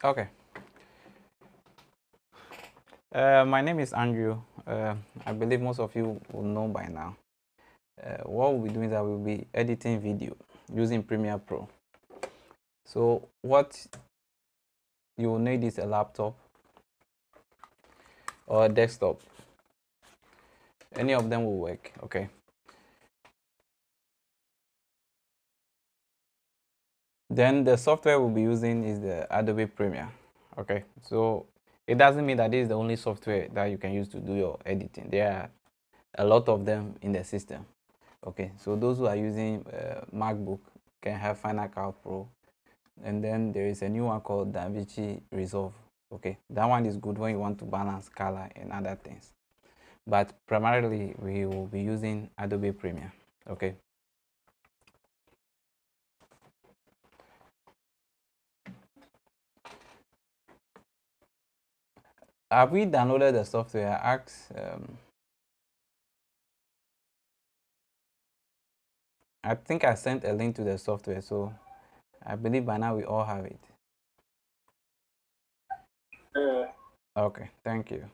Okay. My name is Andrew. I believe most of you will know by now. What we'll be doing is that we'll be editing video using Premiere Pro. So what you will need is a laptop or a desktop. Any of them will work. Okay. Then the software we'll be using is the Adobe Premiere. Okay. So it doesn't mean that this is the only software that you can use to do your editing. There are a lot of them in the system. Okay, so those who are using MacBook can have Final Cut Pro, and then there is a new one called DaVinci Resolve. Okay, that one is good when you want to balance color and other things, but primarily we will be using Adobe Premiere. Okay, have we downloaded the software? I think I sent a link to the software, so I believe by now we all have it. Okay, thank you.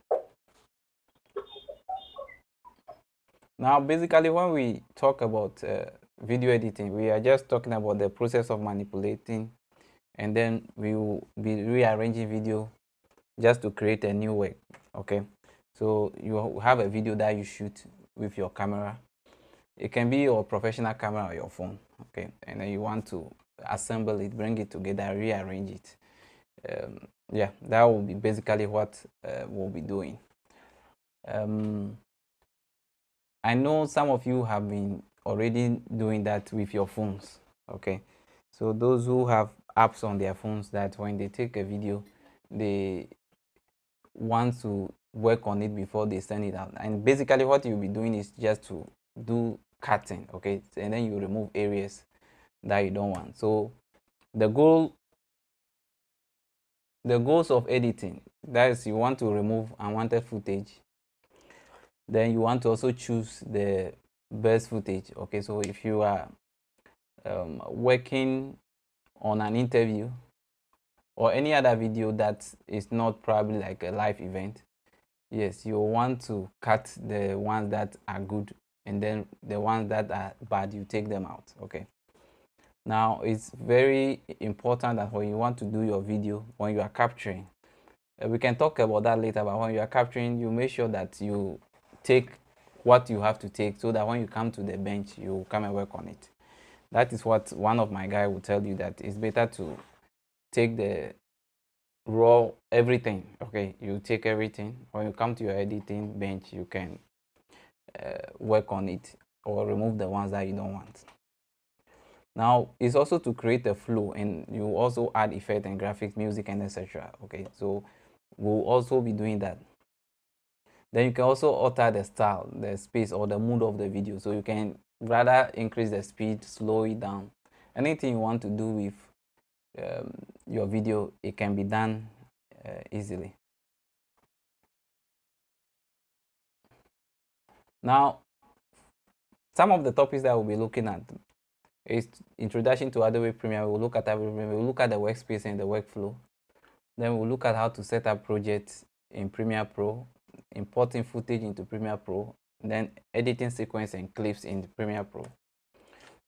Now, basically, when we talk about video editing, we are just talking about the process of manipulating, and then we will be rearranging video just to create a new work. Okay, so you have a video that you shoot with your camera. It can be your professional camera or your phone. Okay, and then you want to assemble it, bring it together, rearrange it. Yeah, that will be basically what we'll be doing. I know some of you have been already doing that with your phones. Okay, so those who have apps on their phones that when they take a video, they want to work on it before they send it out. And basically what you'll be doing is just to do cutting. Okay, and then you remove areas that you don't want. So the goals of editing, that is, you want to remove unwanted footage. Then you want to also choose the best footage. Okay, so if you are working on an interview or any other video that is not probably like a live event, yes, you want to cut the ones that are good, and then the ones that are bad, you take them out. Okay, now it's very important that when you want to do your video, when you are capturing, we can talk about that later, but when you are capturing, you make sure that you take what you have to take, so that when you come to the bench, you come and work on it. That is what one of my guys will tell you, that it's better to take the raw everything. Okay, you take everything. When you come to your editing bench, you can work on it or remove the ones that you don't want. Now it's also to create a flow, and you also add effect and graphics, music, and etc. Okay, so we'll also be doing that. Then you can also alter the style, the space, or the mood of the video. So you can rather increase the speed, slow it down. Anything you want to do with your video, it can be done easily. Now, some of the topics that we'll be looking at is introduction to Adobe Premiere. We'll look at Adobe Premiere. We'll look at the workspace and the workflow. Then we'll look at how to set up projects in Premiere Pro, importing footage into Premiere Pro, then editing sequence and clips in Premiere Pro.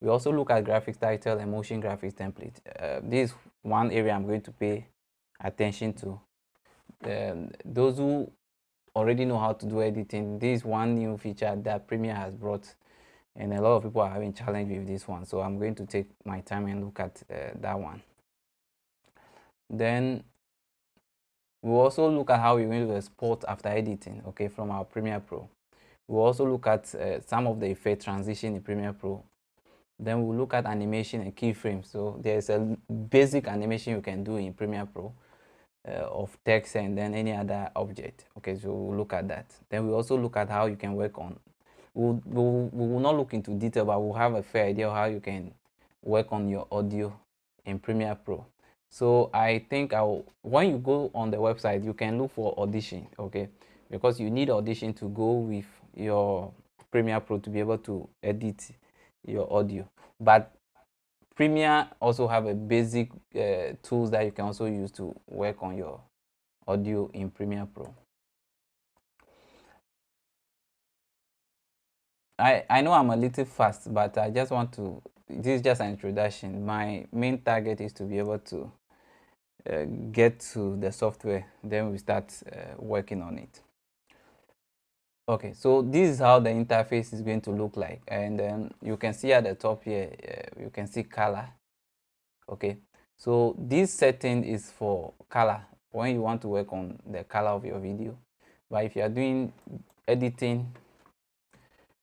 We also look at graphics title and motion graphics template. This is one area I'm going to pay attention to. Those who already know how to do editing, this is one new feature that Premiere has brought, and a lot of people are having challenge with this one. So I'm going to take my time and look at that one. Then we'll also look at how we're going to export after editing, okay, from our Premiere Pro. We'll also look at some of the effect transition in Premiere Pro. Then we'll look at animation and keyframes. So there's a basic animation you can do in Premiere Pro of text and then any other object. Okay, so we'll look at that. Then we'll also look at how you can work on, we will not look into detail, but we'll have a fair idea of how you can work on your audio in Premiere Pro. So I think when you go on the website, you can look for Audition, okay, because you need Audition to go with your Premiere Pro to be able to edit your audio. But Premiere also have a basic tools that you can also use to work on your audio in Premiere Pro. I know I'm a little fast, but I just want to, this is just an introduction. My main target is to be able to get to the software, then we start working on it. Okay, so this is how the interface is going to look like, and then you can see at the top here, you can see color. Okay, so this setting is for color when you want to work on the color of your video, but if you are doing editing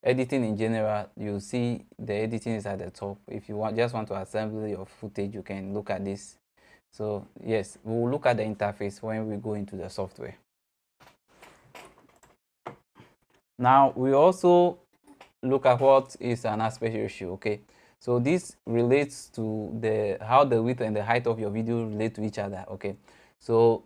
in general, you see the editing is at the top. If you just want to assemble your footage, you can look at this. So yes, we will look at the interface when we go into the software. Now we also look at what is an aspect ratio. Okay, so this relates to how the width and the height of your video relate to each other. Okay, so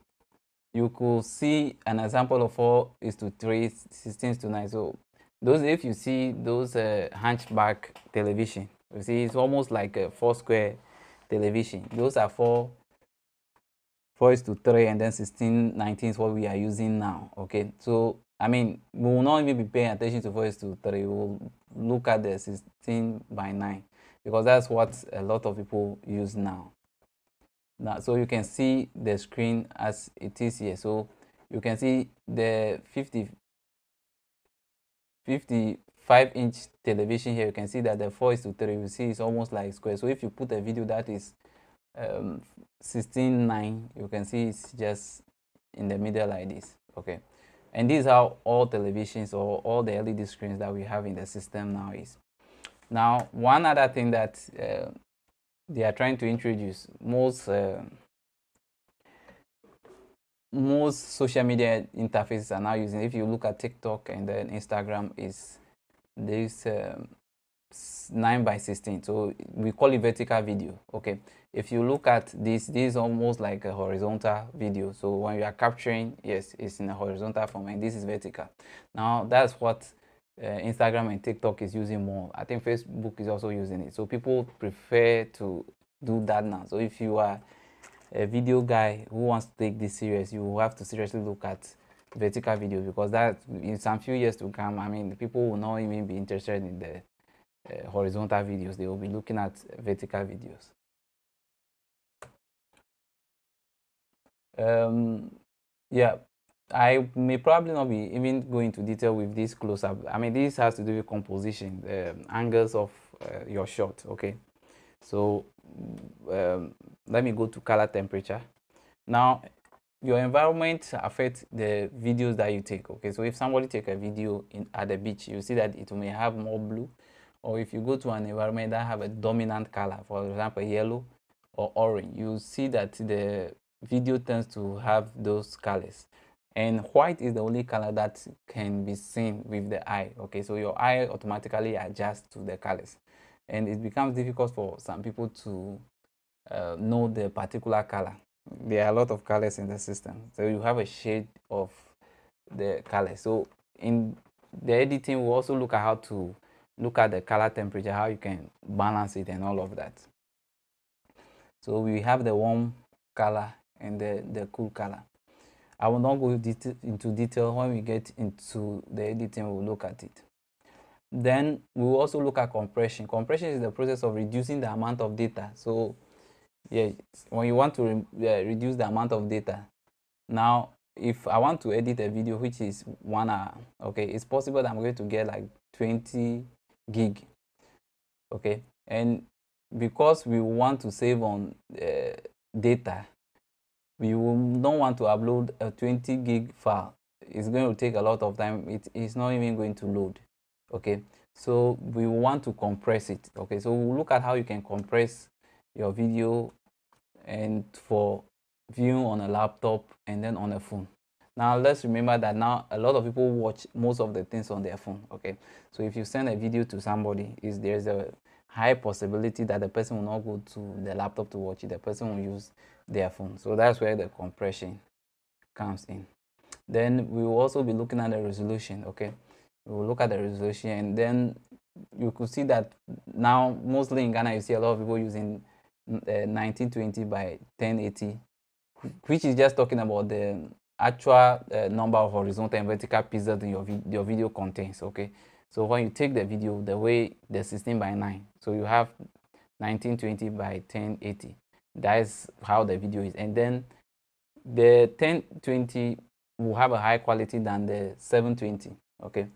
you could see an example of 4:3, 16:9. So those, if you see those hunchback television, you see it's almost like a 4 square television. Those are 4:3, and then 16:19 is what we are using now. Okay, so I mean, we will not even be paying attention to 4:3. We will look at the 16:9 because that's what a lot of people use now. So you can see the screen as it is here. So you can see the 55-inch television here. You can see that the 4:3, you see, it's almost like square. So if you put a video that is 16:9, you can see it's just in the middle like this. Okay, and this is how all televisions or all the LED screens that we have in the system now is. Now, one other thing that they are trying to introduce, most social media interfaces are now using. If you look at TikTok and then Instagram, is this 9:16, so we call it vertical video. Okay, if you look at this is almost like a horizontal video. So when you are capturing, yes, it's in a horizontal form, and this is vertical. Now that's what Instagram and TikTok is using more. I think Facebook is also using it. So people prefer to do that now. So if you are a video guy who wants to take this serious, you will have to seriously look at vertical videos, because that in some few years to come, I mean, people will not even be interested in the horizontal videos. They will be looking at vertical videos. Yeah, I may probably not be even going into detail with this close-up. I mean, this has to do with composition, angles of your shot. Okay, so let me go to color temperature. Now, your environment affects the videos that you take. Okay, so if somebody take a video at the beach, you see that it may have more blue, or if you go to an environment that have a dominant color, for example yellow or orange, you see that the video tends to have those colors, and white is the only color that can be seen with the eye. Okay, so your eye automatically adjusts to the colors, and it becomes difficult for some people to know the particular color. There are a lot of colors in the system, so you have a shade of the color. So in the editing, we also look at how to look at the color temperature, how you can balance it and all of that. So we have the warm color and the cool color. I will not go into detail. When we get into the editing, we'll look at it. Then we will also look at compression. Compression is the process of reducing the amount of data. So yeah, when you want to reduce the amount of data, now if I want to edit a video which is 1 hour, okay, it's possible that I'm going to get like 20 gig. Okay, and because we want to save on data, we will not want to upload a 20 gig file. It's going to take a lot of time. It's not even going to load. Okay, so we want to compress it. Okay, so we'll look at how you can compress your video and for viewing on a laptop and then on a phone. Now let's remember that now a lot of people watch most of the things on their phone. Okay, so if you send a video to somebody, there's a high possibility that the person will not go to the laptop to watch it. The person will use their phone. So that's where the compression comes in. Then we will also be looking at the resolution. Okay, we will look at the resolution, and then you could see that now mostly in Ghana you see a lot of people using 1920 by 1080, which is just talking about the actual number of horizontal and vertical pixels your video contains. Okay, so when you take the video the way the 16 by 9, so you have 1920 by 1080, that is how the video is. And then the 1020 will have a higher quality than the 720. Okay,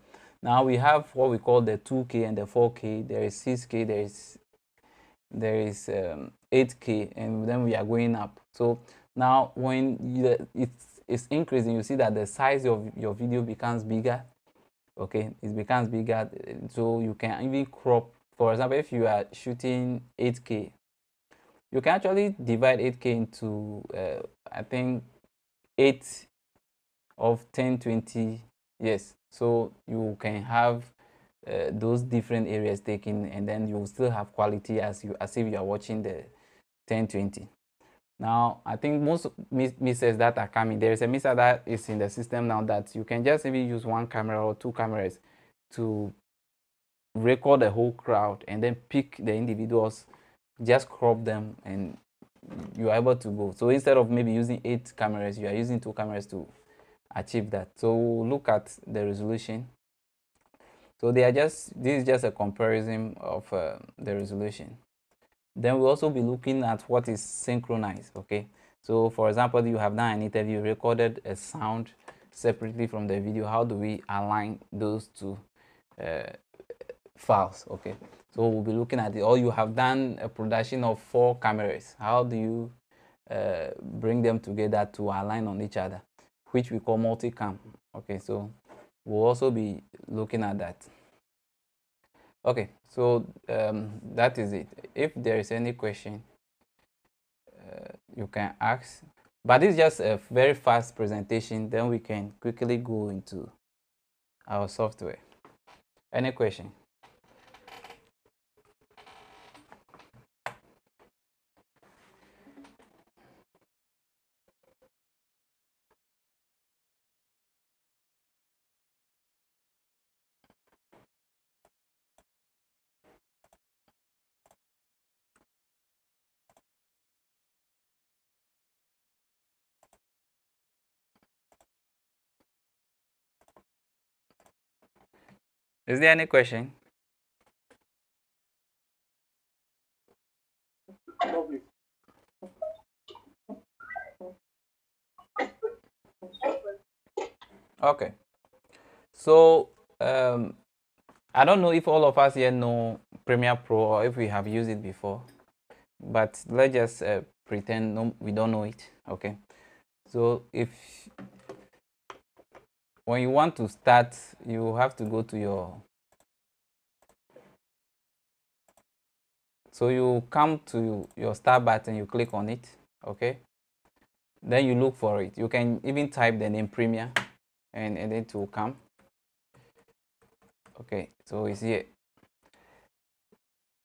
now we have what we call the 2K and the 4K. There is 6K, there is 8K, and then we are going up. So now when it's increasing, you see that the size of your video becomes bigger. Okay, it becomes bigger, so you can even crop. For example, if you are shooting 8K, you can actually divide 8K into I think 8 of 1020. Yes, so you can have those different areas taken, and then you will still have quality as if you are watching the 1020. Now I think most misses that are coming, there is a missile that is in the system now that you can just even use one camera or two cameras to record the whole crowd and then pick the individuals, just crop them, and you are able to go. So instead of maybe using 8 cameras, you are using 2 cameras to achieve that. So we'll look at the resolution. So this is just a comparison of the resolution. Then we'll also be looking at what is synchronized. Okay, so for example, you have done an interview, recorded a sound separately from the video. How do we align those two files? Okay, so we'll be looking at it. Or you have done a production of 4 cameras. How do you bring them together to align on each other, which we call multicam? Okay, so we'll also be looking at that. Okay, so that is it. If there is any question, you can ask, but it's just a very fast presentation, then we can quickly go into our software. Any question? Is there any question? Okay, so I don't know if all of us here know Premiere Pro or if we have used it before, but let's just pretend we don't know it. Okay, so when you want to start, you have to go to so you come to your start button, you click on it. Okay, then you look for it. You can even type the name Premiere and it will come. Okay, so it's here.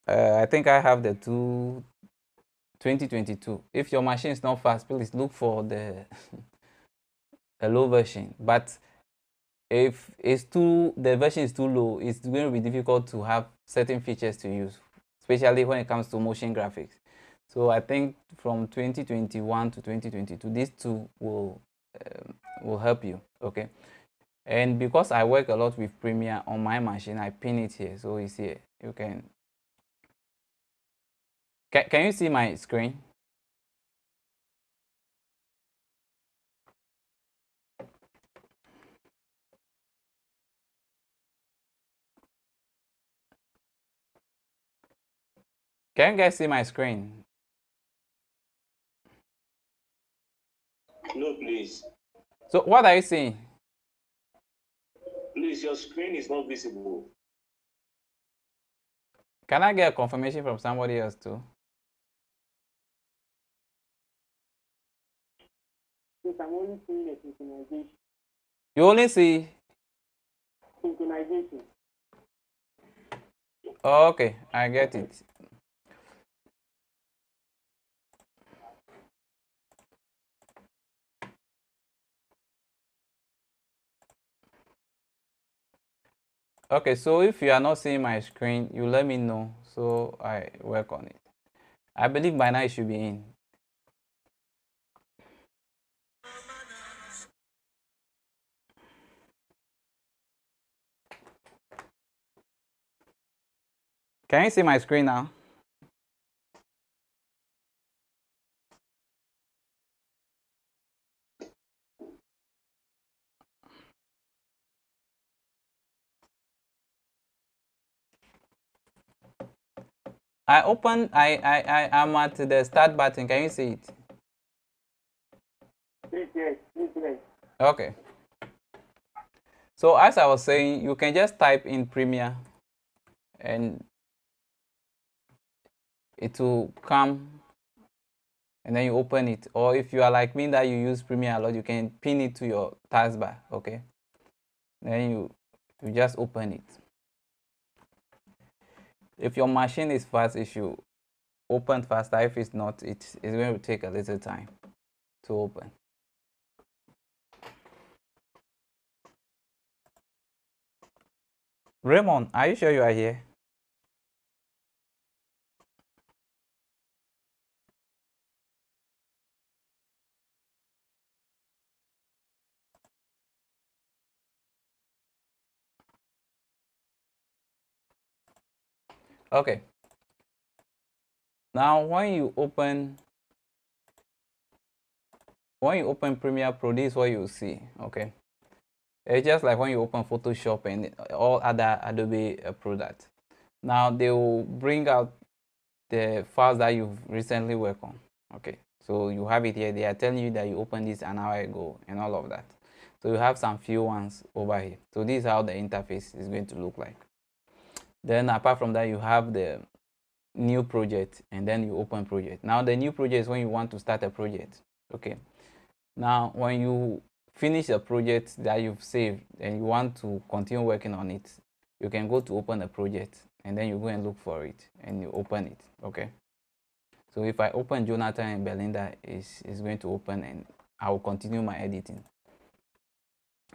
I think I have the 2022. If your machine is not fast, please look for the low version. But if the version is too low, it's going to be difficult to have certain features to use, especially when it comes to motion graphics. So I think from 2021 to 2022, these two will help you. Okay, and because I work a lot with Premiere on my machine, I pin it here, so it's here. You can you see my screen? Can you guys see my screen? No, please. So what are you seeing? Please, your screen is not visible. Can I get a confirmation from somebody else too? Yes, I'm only seeing the synchronization. You only see? Synchronization. Oh, okay, I get it. Okay, so if you are not seeing my screen, you let me know so I work on it. I believe by now it should be in. Can you see my screen now? I am at the start button. Can you see it? Yes, yes. Okay. So as I was saying, you can just type in Premiere and it will come and then you open it. Or if you are like me that you use Premiere a lot, you can pin it to your taskbar, okay? Then you just open it. If your machine is fast, it should open faster. If it's not, it's going to take a little time to open. Raymond, are you sure you are here? Okay. Now when you open Premiere Pro, this is what you see, okay? It's just like when you open Photoshop and all other Adobe products. Now they will bring out the files that you've recently worked on, okay? So you have it here. They are telling you that you opened this an hour ago and all of that. So you have some few ones over here. So this is how the interface is going to look like. Then apart from that, you have the new project and then you open project. Now the new project is when you want to start a project, okay? Now when you finish a project that you've saved and you want to continue working on it, you can go to open a project and then you go and look for it and you open it, okay? So if I open Jonathan and Belinda, is going to open and I will continue my editing.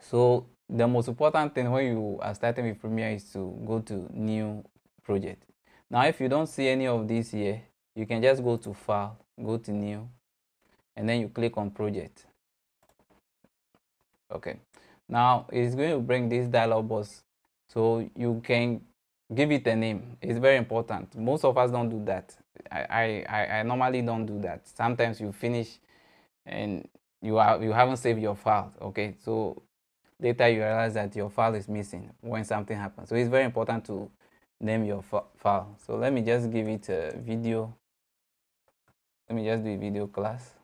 So the most important thing when you are starting with Premiere is to go to new project. Now if you don't see any of these here, you can just go to file, go to new, and then you click on project. Okay, now it's going to bring this dialog box, so you can give it a name. It's very important. Most of us don't do that. I normally don't do that. Sometimes you finish and you haven't saved your file, okay? So later you realize that your file is missing when something happens. So it's very important to name your file. So let me just give it a video. Let me just do a video class.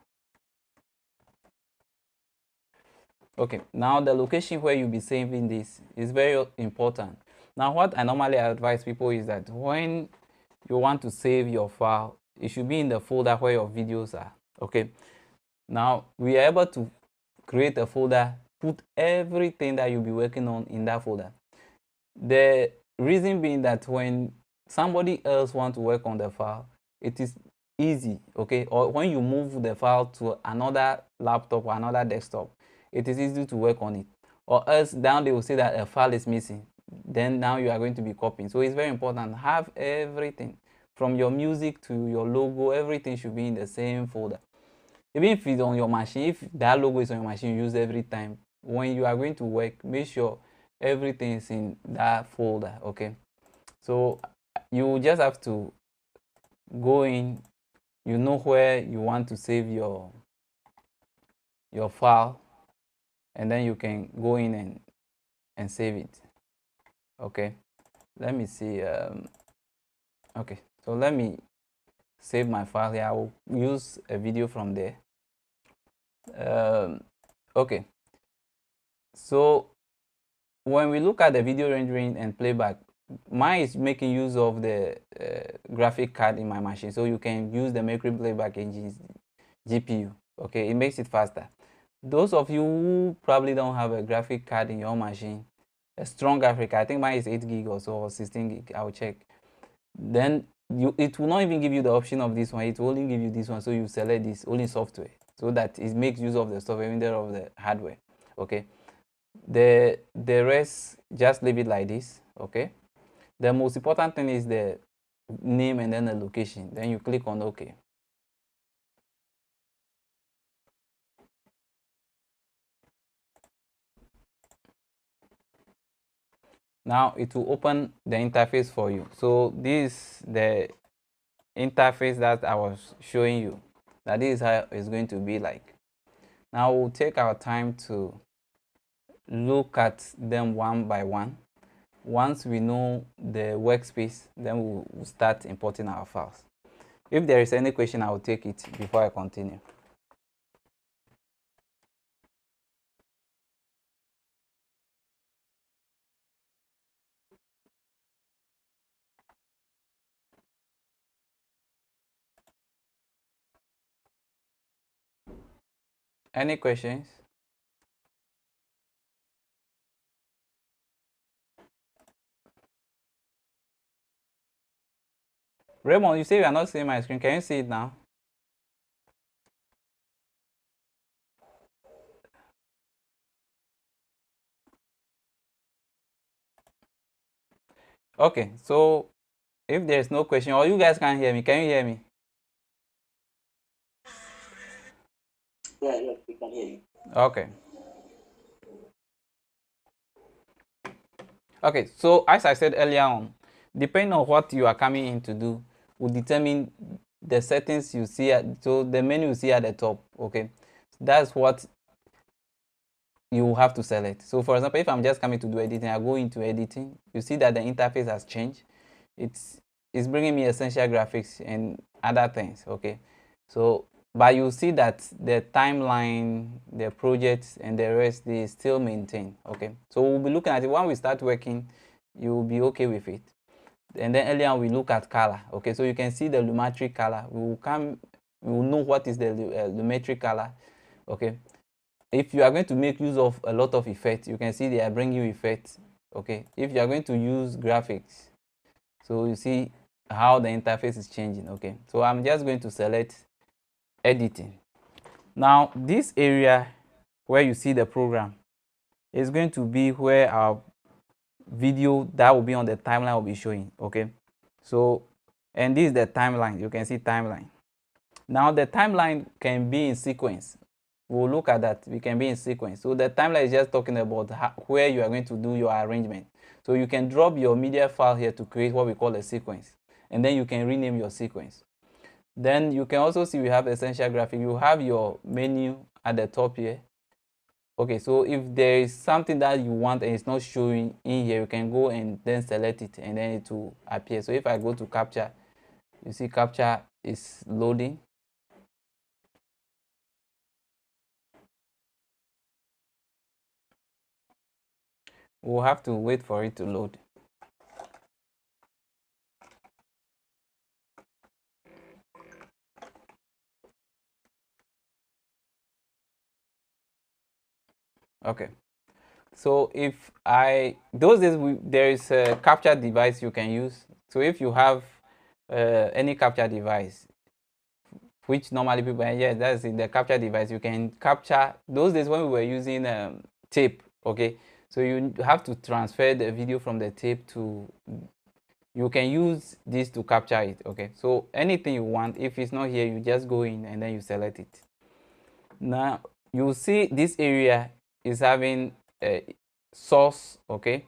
Okay, now the location where you'll be saving this is very important. Now what I normally advise people is that when you want to save your file, it should be in the folder where your videos are, okay? Now we are able to create a folder, put everything that you'll be working on in that folder. The reason being that when somebody else wants to work on the file, it is easy, okay? Or when you move the file to another laptop or another desktop, it is easy to work on it. Or else down they will say that a file is missing. Then now you are going to be copying. So it's very important. Have everything from your music to your logo, everything should be in the same folder. Even if it's on your machine, if that logo is on your machine, you use every time. When you are going to work, make sure everything is in that folder, okay? So you just have to go in, you know where you want to save your file, and then you can go in and save it, okay? Let me see. Okay, so let me save my file here. I will use a video from there. Okay, so when we look at the video rendering and playback, mine is making use of the graphic card in my machine, so you can use the Mercury Playback Engine GPU, okay? It makes it faster. Those of you who probably don't have a graphic card in your machine, a strong graphic card, I think mine is 8 gig or so, or 16 gig, I'll check. Then it will not even give you the option of this one, it will only give you this one, so you select this, only software, so that it makes use of the software instead of the hardware, okay? The rest, just leave it like this, Okay, the most important thing is the name and then the location. Then you click on OK. Now it will open the interface for you. So this is the interface that I was showing you, that this is how it's going to be like. Now we'll take our time to look at them one by one. Once we know the workspace, then we'll start importing our files. If there is any question, I will take it before I continue. Any questions? Raymond, you say you are not seeing my screen. Can you see it now? Okay, so if there is no question, or you guys can't hear me, can you hear me? Yeah, we can hear you. Okay. Okay, so as I said earlier on, depending on what you are coming in to do, will determine the settings you see so the menu you see at the top. Okay, that's what you will have to select. So for example, if I'm just coming to do editing, I go into editing, you see that the interface has changed. It's bringing me essential graphics and other things. Okay, so but you see that the timeline, the projects and the rest, they still maintain. Okay, so we'll be looking at it when we start working. You will be okay with it. And then earlier we look at color. Okay, so you can see the lumetric color. We will know what is the lumetric color. Okay, if you are going to make use of a lot of effects, you can see they are bringing you effects. Okay, if you are going to use graphics, so you see how the interface is changing. Okay, so I'm just going to select editing. Now this area where you see the program is going to be where our video that will be on the timeline will be showing. Okay, so and this is the timeline. You can see timeline. Now the timeline can be in sequence. We'll look at that. We can be in sequence. So the timeline is just talking about where you are going to do your arrangement. So you can drop your media file here to create what we call a sequence, and then you can rename your sequence. Then you can also see we have essential graphic. You have your menu at the top here. Okay, so if there is something that you want and it's not showing in here, you can go and then select it and then it will appear. So if I go to capture, you see capture is loading. We'll have to wait for it to load. Okay, so if those days there is a capture device you can use. So if you have any capture device, which normally people, yes, that's the capture device, you can capture. Those days when we were using tape, okay, so you have to transfer the video from the tape to, you can use this to capture it. Okay, so anything you want, if it's not here, you just go in and then you select it. Now you see this area is having a source, okay,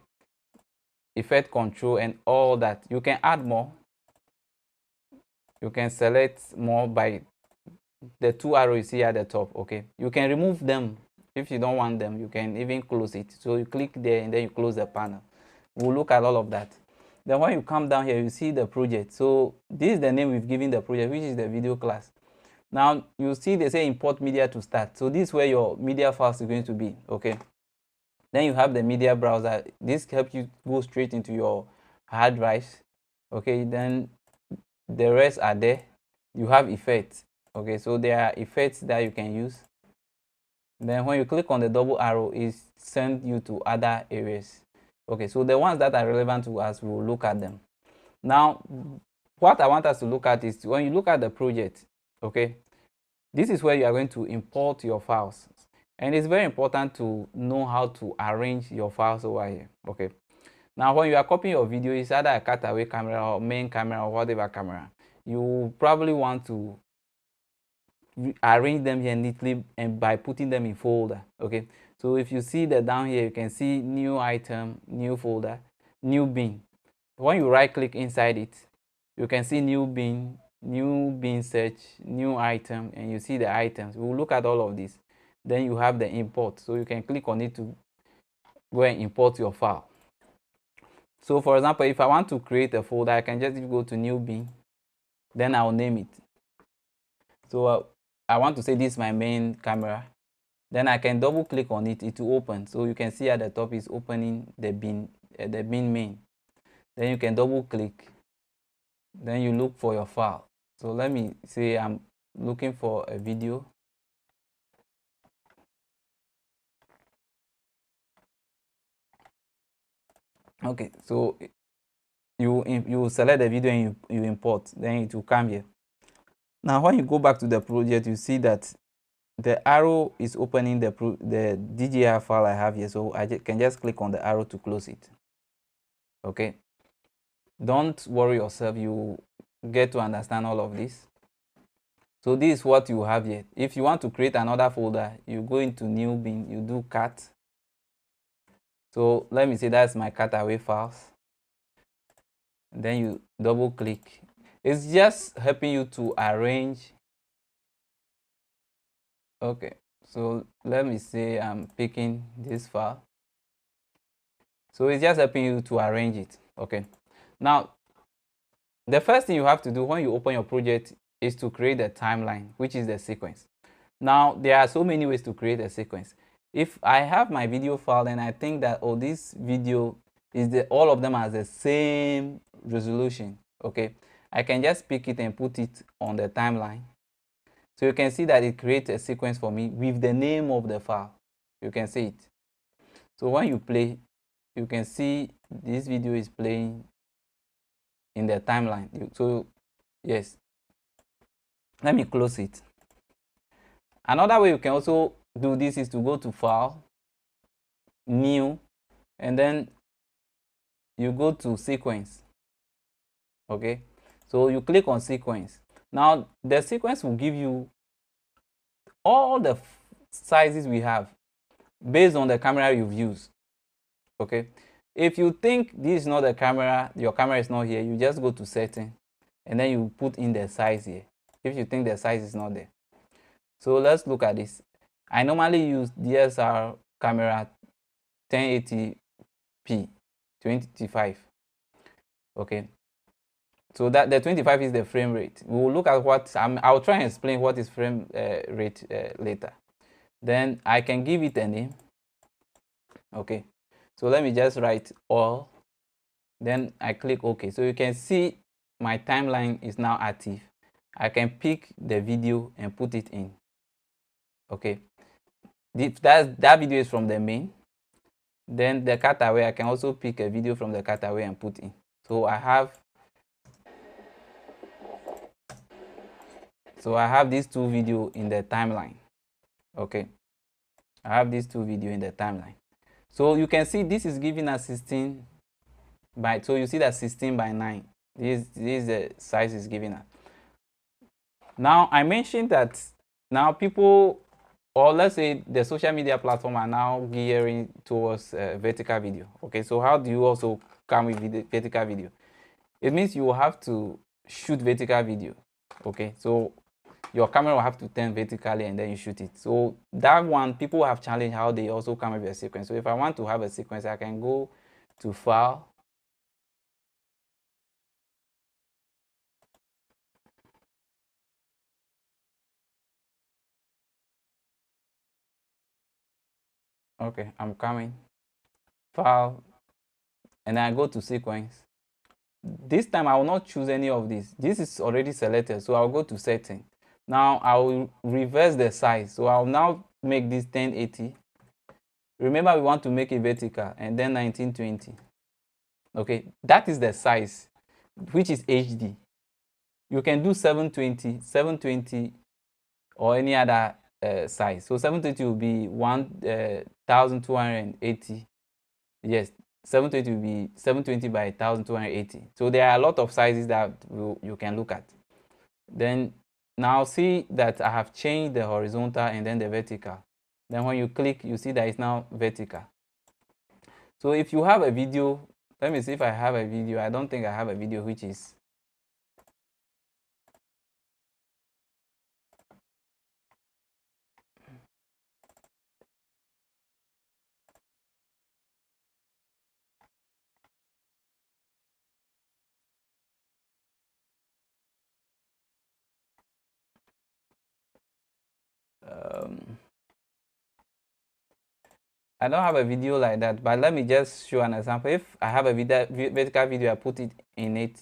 effect control and all that. You can add more. You can select more by the two arrows you see at the top. Okay, you can remove them if you don't want them. You can even close it. So you click there and then you close the panel. We'll look at all of that. Then when you come down here, you see the project. So this is the name we've given the project, which is the video class. Now you see they say import media to start. So this is where your media files is going to be. Okay, then you have the media browser. This helps you go straight into your hard drives. Okay, then the rest are there. You have effects. Okay, so there are effects that you can use. Then when you click on the double arrow, it sends you to other areas. Okay, so the ones that are relevant to us, we will look at them. Now what I want us to look at is when you look at the project, okay, this is where you are going to import your files, and it's very important to know how to arrange your files over here. Okay, Now when you are copying your video, it's either a cutaway camera or main camera or whatever camera. You probably want to arrange them here neatly and by putting them in folder. Okay, so if you see that down here, you can see new item, new folder, new bin. When you right click inside it, you can see new bin search, new item, and you see the items. We'll look at all of this. Then you have the import, so you can click on it to go and import your file. So for example, if I want to create a folder, I can just go to new bin, then I'll name it. So I want to say this is my main camera. Then I can double click on it, it will open. So you can see at the top is opening the bin main. Then you can double click, then you look for your file. So let me say I'm looking for a video. Okay, so you select the video and you import, then it will come here. Now when you go back to the project, you see that the arrow is opening the DJI file I have here, so I can just click on the arrow to close it. Okay, don't worry yourself, you get to understand all of this. So this is what you have here. If you want to create another folder, you go into new bin, you do cut. So let me say that's my cutaway files. Then you double click. It's just helping you to arrange. Okay, so let me say I'm picking this file. So it's just helping you to arrange it. Okay, now the first thing you have to do when you open your project is to create a timeline, which is the sequence. Now there are so many ways to create a sequence. If I have my video file and I think that this video is all of them has the same resolution, okay, I can just pick it and put it on the timeline. So you can see that it creates a sequence for me with the name of the file. You can see it. So when you play, you can see this video is playing in the timeline. So yes, let me close it. Another way you can also do this is to go to File, New, and then you go to Sequence. Okay, so you click on Sequence. Now the sequence will give you all the sizes we have based on the camera you've used. Okay, if you think this is not the camera, your camera is not here, you just go to Setting and then you put in the size here if you think the size is not there. So let's look at this. I normally use DSLR camera 1080p 25. Okay, so that the 25 is the frame rate. We will look at what I'll try and explain what is frame rate later. Then I can give it a name. Okay, so let me just write all, then I click OK. So you can see my timeline is now active. I can pick the video and put it in. Okay, that video is from the main. Then the cutaway, I can also pick a video from the cutaway and put in. So I have these two videos in the timeline. Okay, I have these two videos in the timeline. So you can see this is giving us 16 by, so you see that 16 by 9. This is the size is giving us. Now I mentioned that now people, or let's say the social media platform, are now gearing towards vertical video. Okay, so how do you also come with vertical video? It means you will have to shoot vertical video. Okay, so your camera will have to turn vertically and then you shoot it. So that one, people have challenged how they also come with a sequence. So if I want to have a sequence, I can go to File, okay, I'm coming, File, and then I go to Sequence. This time I will not choose any of these. This is already selected, so I'll go to Setting. Now I will reverse the size. So I'll now make this 1080. Remember, we want to make it vertical, and then 1920. Okay, that is the size, which is HD. You can do 720, or any other size. So 720 will be 1280. Yes, 720 will be 720 by 1280. So there are a lot of sizes that you can look at. Then now see that I have changed the horizontal and then the vertical. Then when you click, you see that it's now vertical. So if you have a video, let me see if I have a video. I don't think I have a video which is I don't have a video like that, but let me just show an example. If I have a vertical video, I put it in it.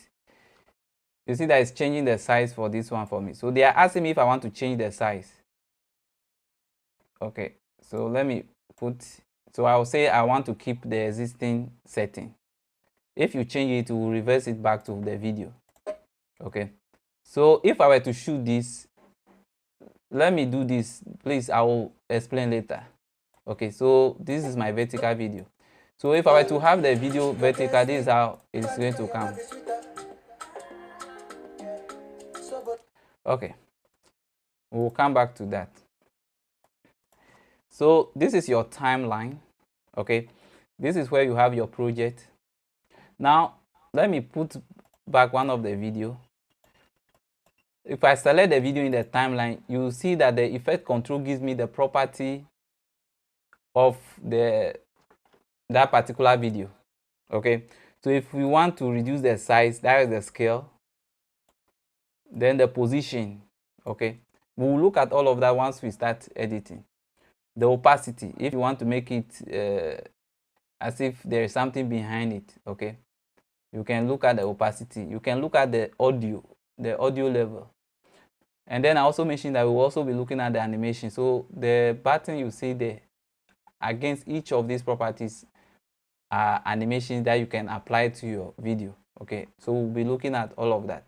You see that it's changing the size for this one for me. So they are asking me if I want to change the size. Okay, so let me put, so I'll say I want to keep the existing setting. If you change it, it will reverse it back to the video. Okay, so if I were to shoot this, let me do this, please, I will explain later. Okay, so this is my vertical video. So if I were to have the video vertical, this is how it's going to come. Okay, we'll come back to that. So this is your timeline. Okay, this is where you have your project. Now let me put back one of the video. If I select the video in the timeline, you see that the effect control gives me the property of that particular video. Okay, so if we want to reduce the size, that is the scale, then the position. Okay, we will look at all of that once we start editing. The opacity, if you want to make it as if there is something behind it, okay, you can look at the opacity. You can look at the audio level. And then I also mentioned that we will also be looking at the animation. So the button you see there, against each of these properties are animations that you can apply to your video. Okay, so we'll be looking at all of that.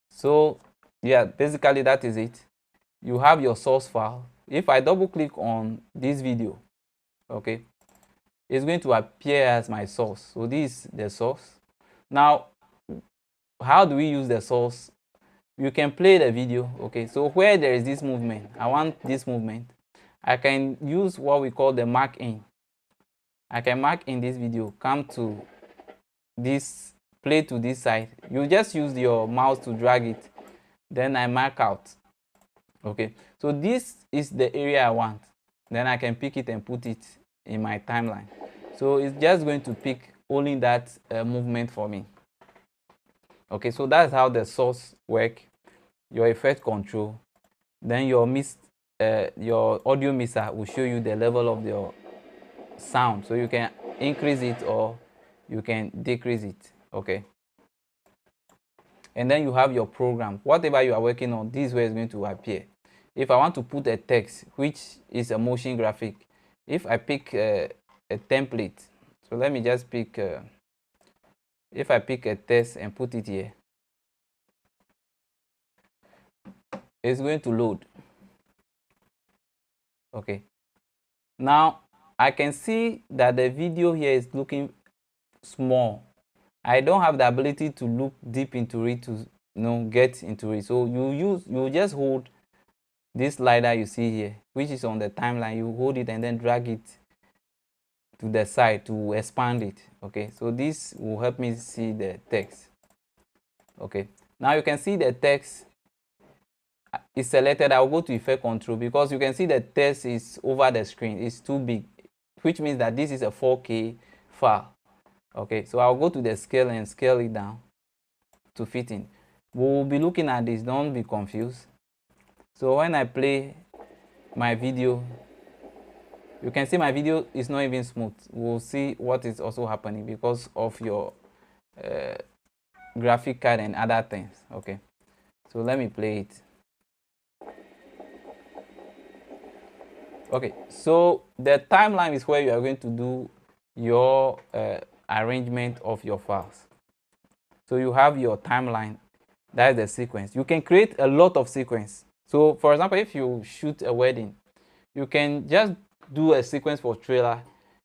So yeah, basically that is it. You have your source file. If I double click on this video, okay, it's going to appear as my source. So this is the source. Now, how do we use the source? You can play the video. Okay, so where there is this movement, I want this movement, I can use what we call the mark in. I can mark in this video, come to this, play to this side. You just use your mouse to drag it, then I mark out. Okay, so this is the area I want. Then I can pick it and put it in my timeline. So it's just going to pick only that movement for me. Okay, so that's how the source work. Your effect control, then your audio mixer will show you the level of your sound, so you can increase it or you can decrease it. Okay, and then you have your program. Whatever you are working on, this is where it's going to appear. If I want to put a text, which is a motion graphic, if I pick a template, so let me just pick if I pick a text and put it here, it's going to load. Okay, now I can see that the video here is looking small. I don't have the ability to look deep into it to get into it. So you just hold this slider you see here, which is on the timeline. You hold it and then drag it to the side to expand it. Okay, so this will help me see the text. Okay, now you can see the text is selected. I'll go to effect control because you can see the text is over the screen. It's too big, which means that this is a 4K file. Okay, so I'll go to the scale and scale it down to fit in. We'll be looking at this, don't be confused. So when I play my video, you can see my video is not even smooth. We'll see what is also happening because of your graphic card and other things. Okay, so let me play it. Okay, so the timeline is where you are going to do your arrangement of your files. So you have your timeline, that is the sequence. You can create a lot of sequence. So for example, if you shoot a wedding, you can just do a sequence for trailer.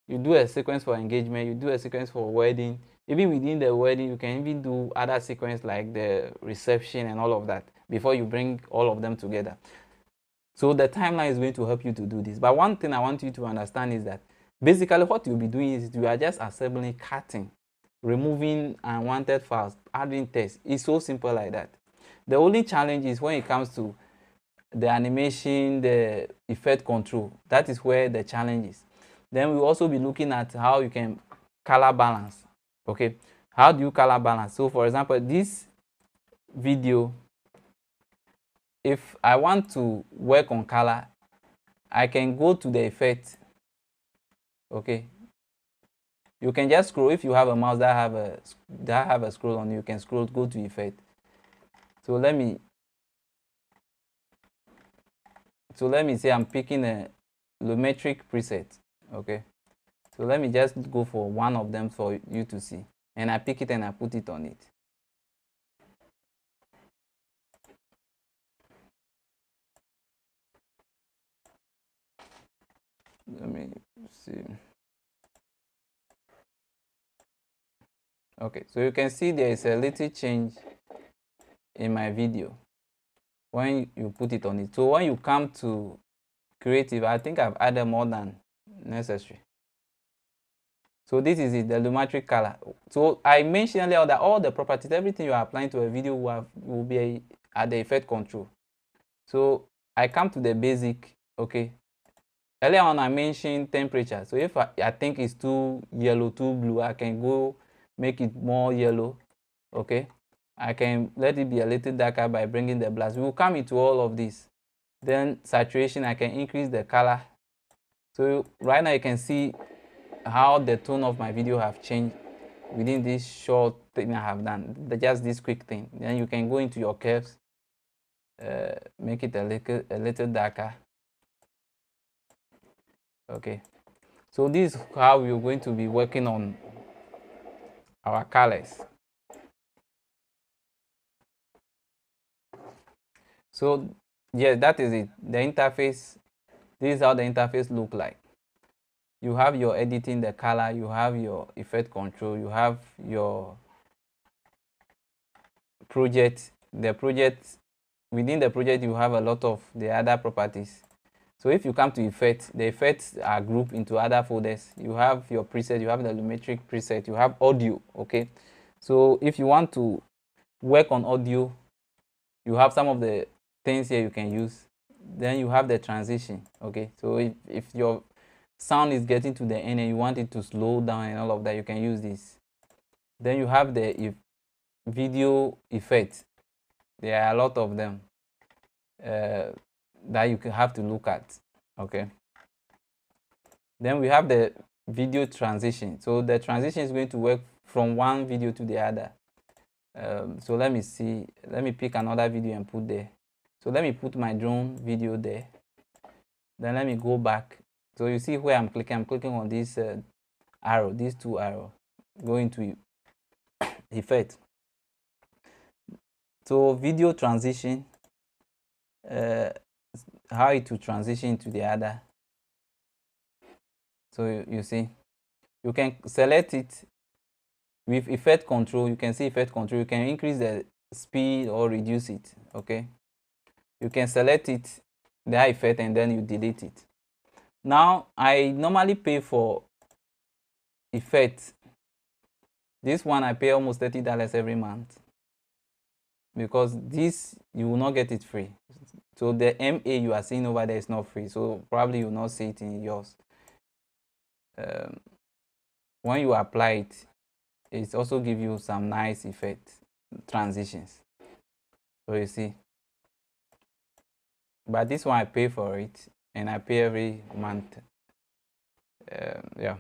You do a sequence for engagement, you do a sequence for wedding. Even within the wedding, you can even do other sequence like the reception and all of that before you bring all of them together. So the timeline is going to help you to do this. But one thing I want you to understand is that basically what you'll be doing is you are just assembling, cutting, removing unwanted files, adding text. It's so simple like that. The only challenge is when it comes to the animation, the effect control. That is where the challenge is. Then we'll also be looking at how you can color balance. Okay, how do you color balance? So for example, this video, if I want to work on color, I can go to the effect. Okay, you can just scroll. If you have a mouse that have a scroll on, you can scroll, go to effect. So let me say I'm picking a lumetric preset. Okay, so let me just go for one of them for you to see, and I pick it and I put it on it. Let me see. Okay, so you can see there is a little change in my video when you put it on it. So when you come to creative, I think I've added more than necessary. So this is it, the lumetric color. So I mentioned earlier that all the properties, everything you are applying to a video will be at the effect control. So I come to the basic. Okay, earlier on I mentioned temperature. So if I think it's too yellow, too blue, I can go make it more yellow. Okay, I can let it be a little darker by bringing the blast. We will come into all of this. Then saturation, I can increase the color. So right now you can see how the tone of my video have changed within this short thing I have done. Just this quick thing. Then you can go into your curves, make it a little darker. Okay, so this is how we're going to be working on our colors. So yes, that is it. The interface, this is how the interface look like. You have your editing, the color, you have your effect control, you have your project. The project, within the project you have a lot of the other properties. So if you come to effects, the effects are grouped into other folders. You have your preset, you have the lumetric preset, you have audio. Okay, so if you want to work on audio, you have some of the things here you can use. Then you have the transition. Okay, so if your sound is getting to the end and you want it to slow down and all of that, you can use this. Then you have the video effects. There are a lot of them that you can have to look at. Okay, then we have the video transition. So the transition is going to work from one video to the other. So let me see, let me pick another video and put there. So let me put my drone video there. Then let me go back. So you see where I'm clicking on this arrow, these two arrows, going to effect. So video transition, how it will transition to the other. So you see, you can select it with effect control. You can see effect control. You can increase the speed or reduce it. Okay, you can select it, the effect, and then you delete it. Now I normally pay for effect. This one I pay almost $30 every month, because this you will not get it free. So the MA you are seeing over there is not free, so probably you will not see it in yours. When you apply it, it also gives you some nice effect transitions. So you see, but this one I pay for it, and I pay every month. Yeah,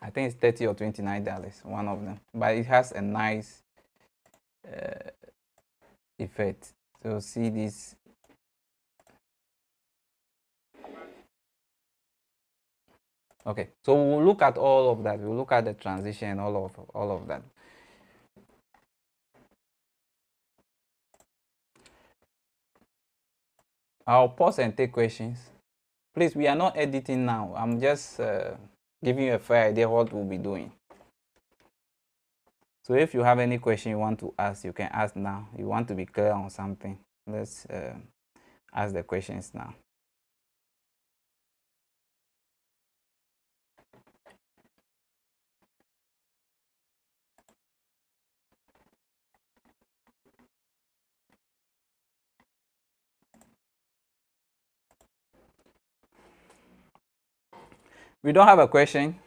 I think it's $30 or $29, one of them, but it has a nice effect. So see this. Okay, so we'll look at all of that. We'll look at the transition, all of that. I'll pause and take questions. Please, we are not editing now. I'm just giving you a fair idea what we'll be doing. So if you have any question you want to ask, you can ask now. You want to be clear on something, let's ask the questions now. We don't have a question.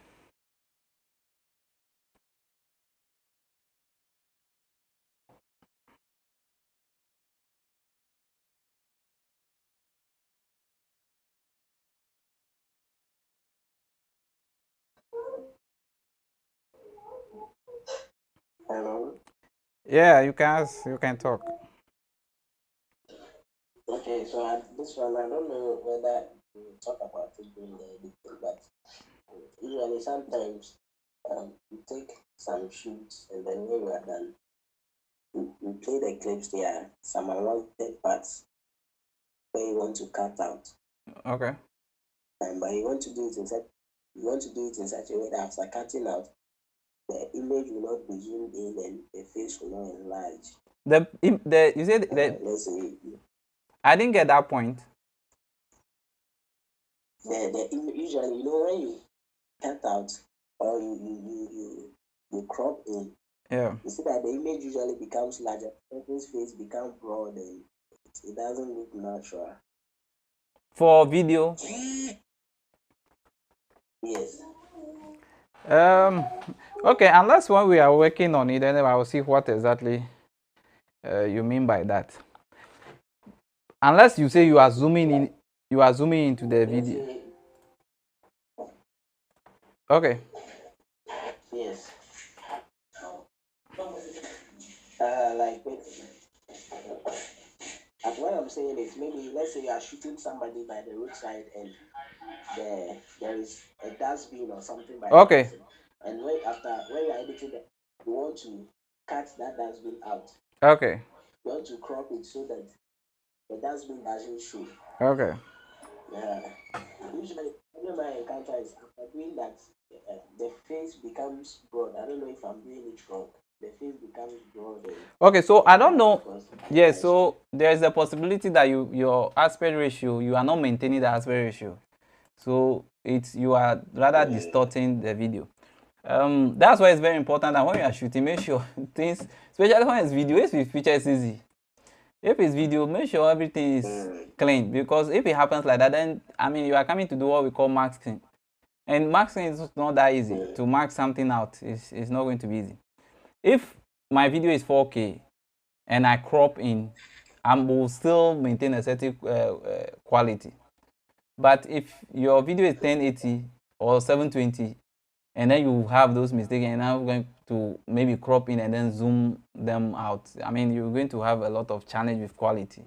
Hello. Yeah, you can ask, you can talk. Okay, so this one, I don't know whether we will talk about it during the editing, but usually sometimes you take some shoots and then when you are done, you play the clips. There are some unwanted parts where you want to cut out, Okay. but you want to do it in such a way that after cutting out, the image will not be zoomed in and the face will not enlarge. You said that Let's say I didn't get that point. usually, when you cut out or you crop in, Yeah. you see that the image usually becomes larger, person's face becomes broad, and it doesn't look natural. For video. Yes. Okay, unless when we are working on it, then I will see what exactly you mean by that. Unless you say you are zooming into the video. Okay. Yes. Like what I'm saying is, maybe let's say you are shooting somebody by the roadside and there is a dustbin or something by the Okay. person, and when you are editing it, you want to cut that dustbin out. Okay. You want to crop it so that the dustbin doesn't show. Okay. Yeah. Usually, my encounter is after doing that, the face becomes broad. I don't know if I'm doing it wrong. The face becomes broad. Okay, so I don't know. Yes, Yes. so there is a possibility that your aspect ratio, you are not maintaining the aspect ratio. So you are rather distorting the video. That's why it's very important that when you are shooting, make sure things, especially when it's video, if it's picture, it's easy. If it's video, make sure everything is clean, because if it happens like that, then I mean you are coming to do what we call masking, and masking is not that easy. To mark something out is not going to be easy. If my video is 4K and I crop in, I will still maintain a certain quality. But if your video is 1080 or 720, and then you have those mistakes, and I'm going to maybe crop in and then zoom them out, I mean you're going to have a lot of challenge with quality.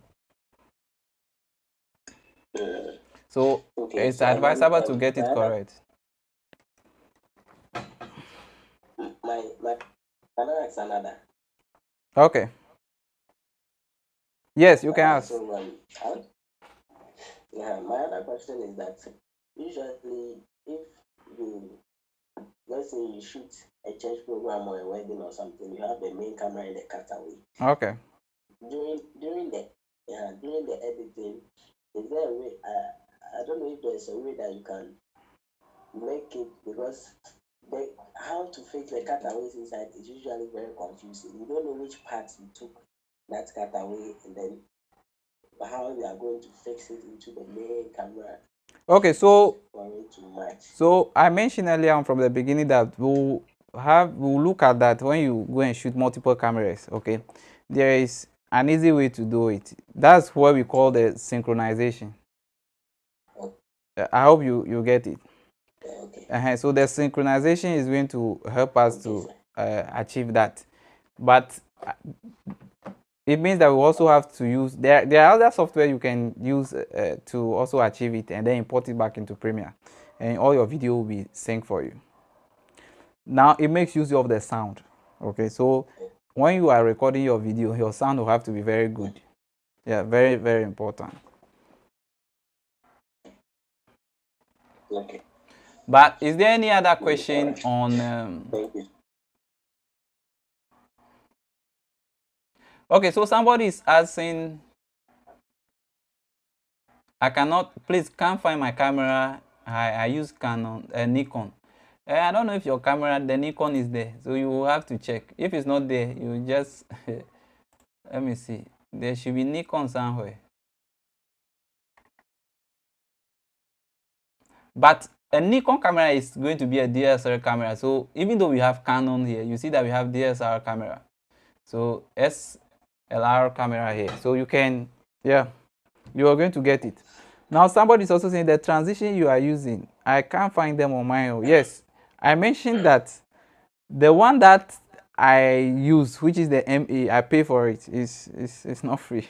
So it's advisable to get it correct. Okay. Yes, you can ask. My other question is that usually if you, let's say you shoot a church program or a wedding or something, you have the main camera in the cutaway. Okay. During the editing, is there a way? I don't know if there's a way that you can make it, because how to fix the cutaways inside is usually very confusing. You don't know which parts you took that cutaway, and then how you are going to fix it into the main camera. Okay, so for it to match. So I mentioned earlier on from the beginning that we'll look at that when you go and shoot multiple cameras. Okay, there is an easy way to do it. That's what we call the synchronization. I hope you get it. Okay. So the synchronization is going to help us to achieve that, but it means that we also have to use, there are other software you can use to also achieve it, and then import it back into Premiere, and all your video will be synced for you. Now it makes use of the sound. Okay, so when you are recording your video, your sound will have to be very good. Yeah, very, very important. Okay. But is there any other question Alright. on Thank you. okay, so somebody is asking, I cannot, please can't find my camera. I use Canon, Nikon. I don't know if your camera, the Nikon is there, so you will have to check. If it's not there, you just let me see. There should be Nikon somewhere. But a Nikon camera is going to be a DSLR camera. So even though we have Canon here, you see that we have DSLR camera. So SLR camera here. So you can, yeah, you are going to get it. Now somebody is also saying the transition you are using, I can't find them on my own. Yes, I mentioned that the one that I use, which is the MA, I pay for it. It's not free.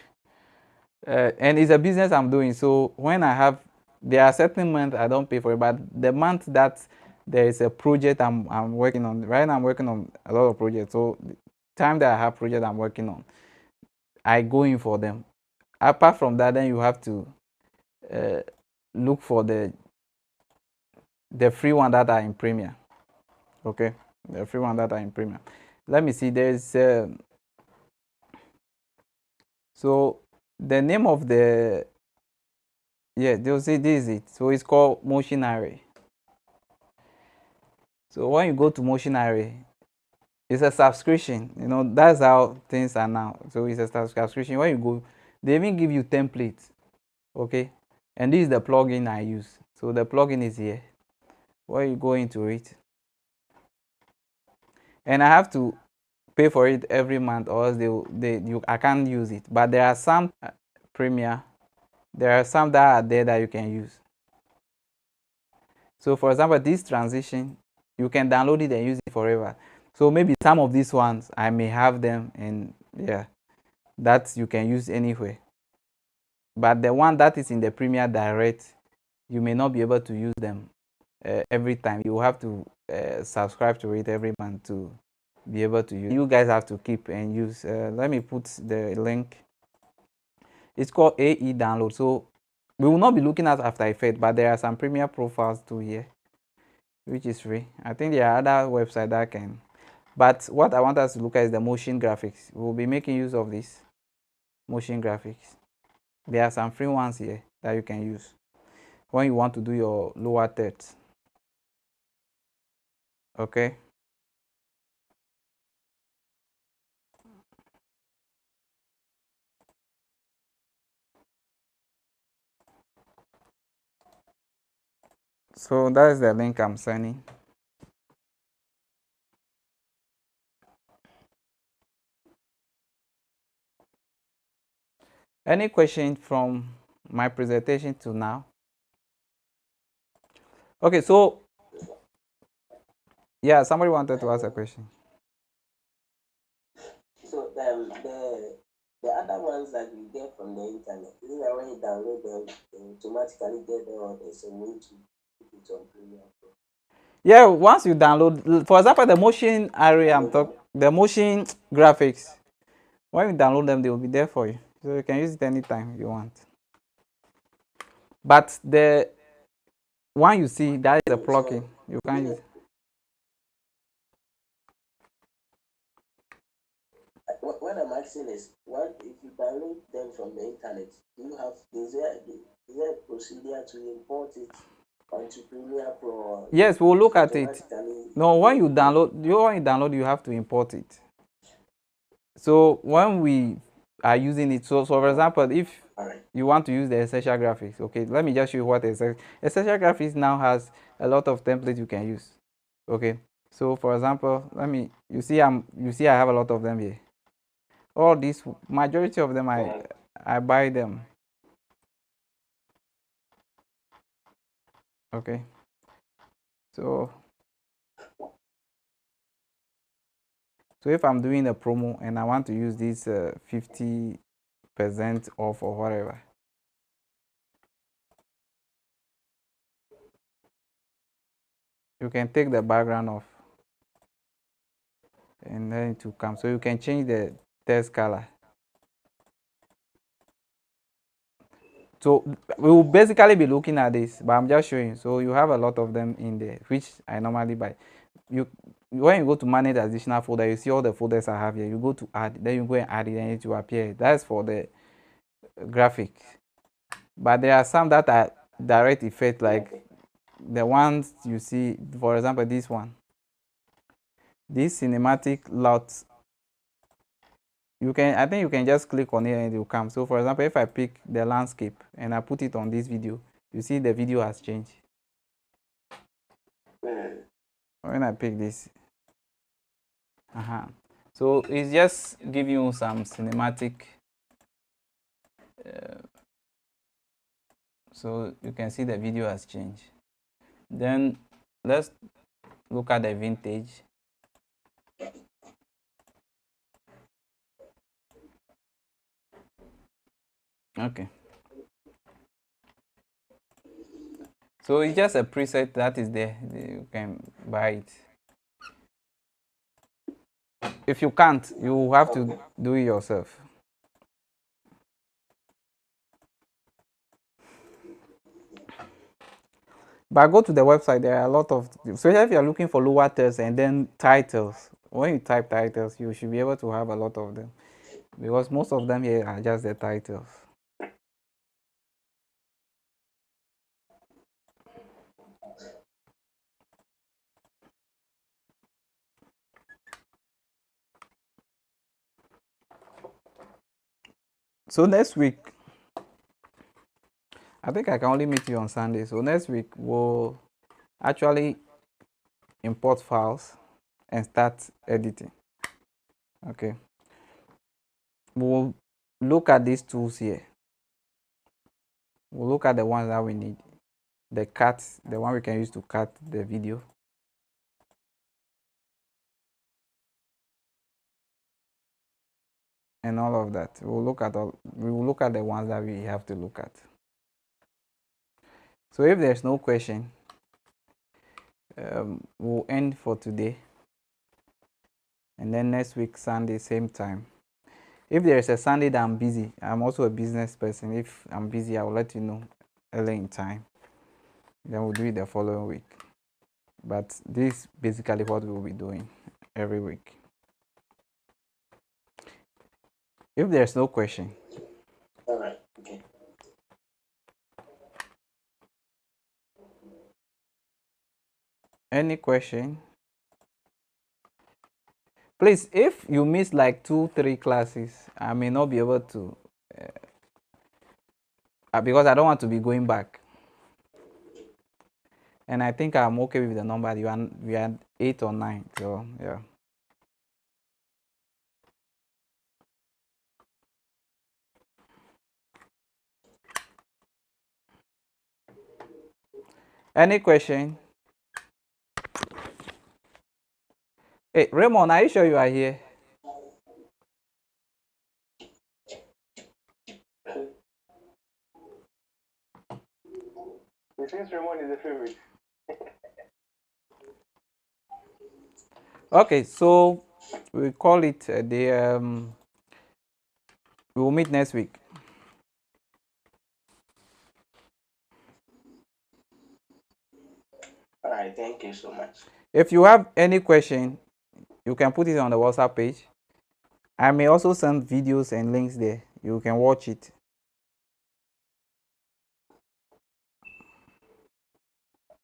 And it's a business I'm doing. So when I have, there are certain months I don't pay for it, but the month that there is a project I'm working on, right now I'm working on a lot of projects. So the time that I have project I'm working on, I go in for them. Apart from that, then you have to uh, look for the free one that are in premium. Okay, the free one that are in premium. Let me see. There's so the name of the, yeah, they'll say this is it. So it's called motion array. So when you go to motion array, it's a subscription. You know, that's how things are now. So it's a subscription. When you go, they even give you templates. Okay, and this is the plugin I use. So the plugin is here. When you go into it, and I have to pay for it every month, or else I can't use it. But there are some Premiere, there are some that are there that you can use. So for example, this transition, you can download it and use it forever. So maybe some of these ones I may have them, and yeah, that you can use anywhere. But the one that is in the Premiere Direct, you may not be able to use them every time. You have to subscribe to it every month to be able to use. You guys have to keep and use. Let me put the link. It's called AE Download. So we will not be looking at After Effects, but there are some Premiere profiles too here, which is free. I think there are other websites that can. But what I want us to look at is the motion graphics. We'll be making use of this motion graphics. There are some free ones here that you can use when you want to do your lower thirds. Okay. So that is the link I'm sending. Any question from my presentation to now? Okay, so yeah, somebody wanted to ask a question. So the other ones that you get from the internet, isn't that when you download them, they automatically get them, or there's a way to put it on Premiere Pro? Yeah, once you download, for example, the motion array I'm talking, the motion graphics, when you download them, they will be there for you. So you can use it anytime you want. But the one you see, that is a plugin. You can use. What I'm asking is, what if you download them from the internet? Do you have is there a procedure to import it onto Premiere Pro? Or Yes, we'll look it's at it. automatically No, when you there? download, you have to import it. So when we are using it, so for example, if All right. you want to use the essential graphics, okay, let me just show you what essential graphics now has a lot of templates you can use. Okay, so for example, you see I have a lot of them here. All these, majority of them I buy them. Okay, so if I'm doing a promo and I want to use this 50% off or whatever, you can take the background off and then it will come. So you can change the text color. So we will basically be looking at this, but I'm just showing. So you have a lot of them in there, which I normally buy. You when you go to manage additional folder, you see all the folders I have here. You go to add, then you go and add it, and it will appear. That's for the graphics. But there are some that are direct effect, like the ones you see. For example, this one, this cinematic lot. I think you can just click on it and it will come. So for example, if I pick the landscape and I put it on this video, you see the video has changed. When I pick this, so it's just giving you some cinematic, so you can see the video has changed. Then let's look at the vintage. Okay, so it's just a preset that is there. You can buy it. If you can't, you have to do it yourself. But go to the website, there are a lot of, especially if you're looking for lower text and then titles. When you type titles, you should be able to have a lot of them, because most of them here are just the titles. So next week, I think I can only meet you on Sunday. So next week we'll actually import files and start editing. Okay. We'll look at these tools here. We'll look at the ones that we need. The cut, the one we can use to cut the video. And all of that. We will look at the ones that we have to look at. So if there's no question, we'll end for today. And then next week, Sunday, same time. If there is a Sunday that I'm busy, I'm also a business person. If I'm busy, I will let you know early in time. Then we'll do it the following week. But this is basically what we'll be doing every week. If there's no question. All right. Okay. Any question? Please, if you miss like 2-3 classes, I may not be able to, because I don't want to be going back. And I think I'm okay with the number. We are 8 or 9. So yeah. Any question? Hey, Raymond, are you sure you are here? It seems Raymond is a favorite. Okay, so we call it we will meet next week. All right. Thank you so much. If you have any question, you can put it on the WhatsApp page. I may also send videos and links there. You can watch it.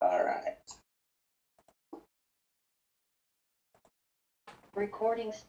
All right. Recordings.